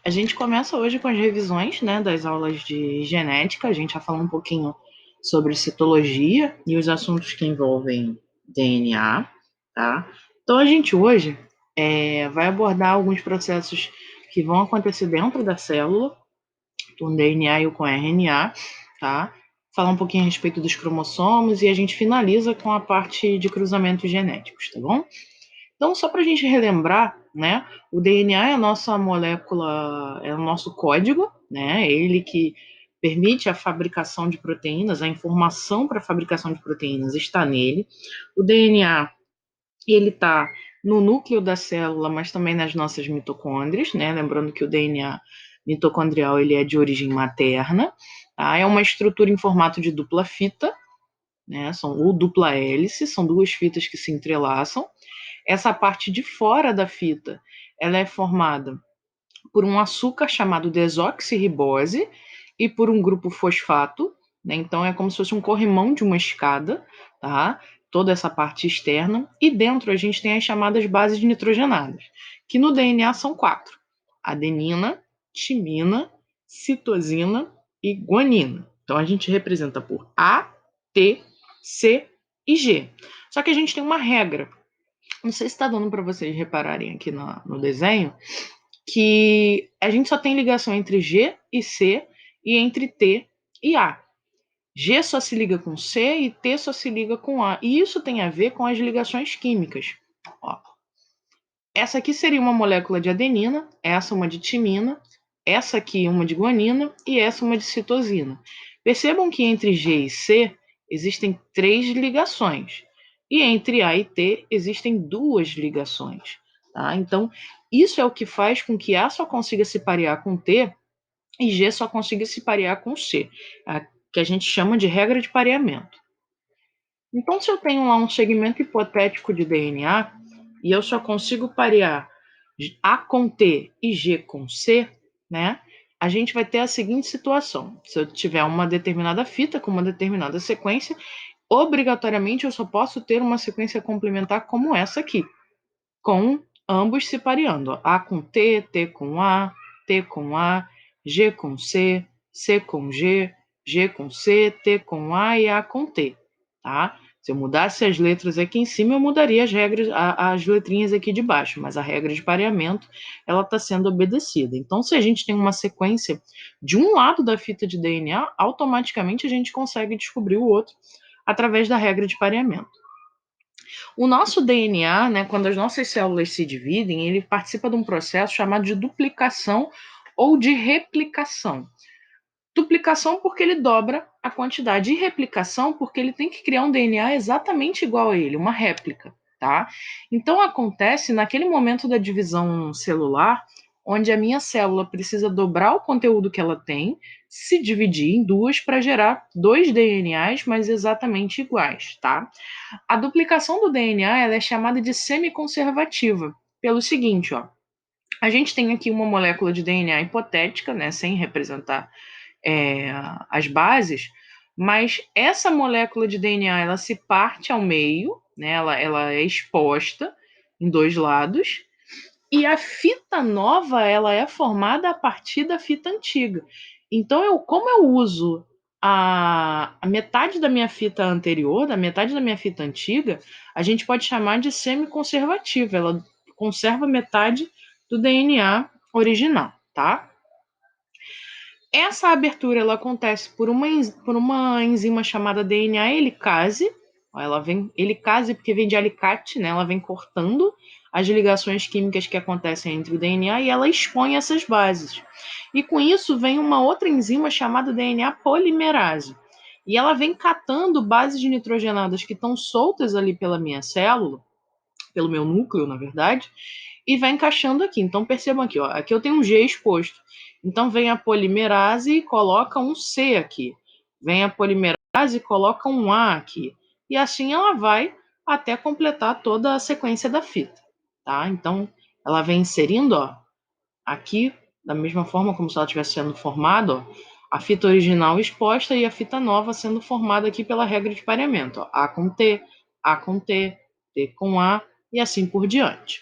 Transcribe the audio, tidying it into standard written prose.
A gente começa hoje com as revisões, né, das aulas de genética. A gente já falou um pouquinho sobre citologia e os assuntos que envolvem DNA, tá? Então a gente hoje vai abordar alguns processos que vão acontecer dentro da célula, com DNA e com RNA, tá? Falar um pouquinho a respeito dos cromossomos e a gente finaliza com a parte de cruzamentos genéticos, tá bom? Então, só para a gente relembrar, né, o DNA é a nossa molécula, é o nosso código, né, é ele que permite a fabricação de proteínas, a informação para a fabricação de proteínas está nele. O DNA, ele está no núcleo da célula, mas também nas nossas mitocôndrias, né, lembrando que o DNA mitocondrial ele é de origem materna, tá? É uma estrutura em formato de dupla fita, né, ou dupla hélice, são duas fitas que se entrelaçam. Essa parte de fora da fita, ela é formada por um açúcar chamado desoxirribose e por um grupo fosfato, né? Então é como se fosse um corrimão de uma escada, tá? Toda essa parte externa. E dentro a gente tem as chamadas bases nitrogenadas, que no DNA são 4: adenina, timina, citosina e guanina. Então a gente representa por A, T, C e G. Só que a gente tem uma regra. Não sei se está dando para vocês repararem aqui no desenho, que a gente só tem ligação entre G e C e entre T e A. G só se liga com C e T só se liga com A. E isso tem a ver com as ligações químicas. Ó, essa aqui seria uma molécula de adenina, essa uma de timina, essa aqui uma de guanina e essa uma de citosina. Percebam que entre G e C existem 3 ligações. E entre A e T existem 2 ligações. Tá? Então, isso é o que faz com que A só consiga se parear com T e G só consiga se parear com C, que a gente chama de regra de pareamento. Então, se eu tenho lá um segmento hipotético de DNA e eu só consigo parear A com T e G com C, né? A gente vai ter a seguinte situação: se eu tiver uma determinada fita com uma determinada sequência, obrigatoriamente eu só posso ter uma sequência complementar como essa aqui, com ambos se pareando. A com T, T com A, T com A, G com C, C com G, G com C, T com A e A com T, tá? Se eu mudasse as letras aqui em cima, eu mudaria as regras, as letrinhas aqui de baixo, mas a regra de pareamento, ela está sendo obedecida. Então, se a gente tem uma sequência de um lado da fita de DNA, automaticamente a gente consegue descobrir o outro através da regra de pareamento. O nosso DNA, né, quando as nossas células se dividem, ele participa de um processo chamado de duplicação ou de replicação. Duplicação porque ele dobra a quantidade, e replicação porque ele tem que criar um DNA exatamente igual a ele, uma réplica, tá? Então acontece naquele momento da divisão celular, onde a minha célula precisa dobrar o conteúdo que ela tem, se dividir em duas para gerar 2 DNAs, mas exatamente iguais, tá? A duplicação do DNA ela é chamada de semiconservativa, pelo seguinte, ó. A gente tem aqui uma molécula de DNA hipotética, né, sem representar as bases, mas essa molécula de DNA ela se parte ao meio, né, ela é exposta em 2 lados, e a fita nova ela é formada a partir da fita antiga. Então, como eu uso a metade da minha fita anterior, da metade da minha fita antiga, a gente pode chamar de semiconservativa. Ela conserva metade do DNA original, tá? Essa abertura ela acontece por uma enzima chamada DNA helicase. Ela vem helicase porque vem de alicate, né? Ela vem cortando as ligações químicas que acontecem entre o DNA e ela expõe essas bases. E com isso vem uma outra enzima chamada DNA polimerase. E ela vem catando bases nitrogenadas que estão soltas ali pela minha célula, pelo meu núcleo, na verdade, e vai encaixando aqui. Então percebam aqui, ó, aqui eu tenho um G exposto. Então vem a polimerase e coloca um C aqui. Vem a polimerase e coloca um A aqui. E assim ela vai até completar toda a sequência da fita, tá? Então ela vem inserindo, ó, aqui da mesma forma como se ela estivesse sendo formada, ó, a fita original exposta e a fita nova sendo formada aqui pela regra de pareamento, ó, A com T, A com T, T com A e assim por diante.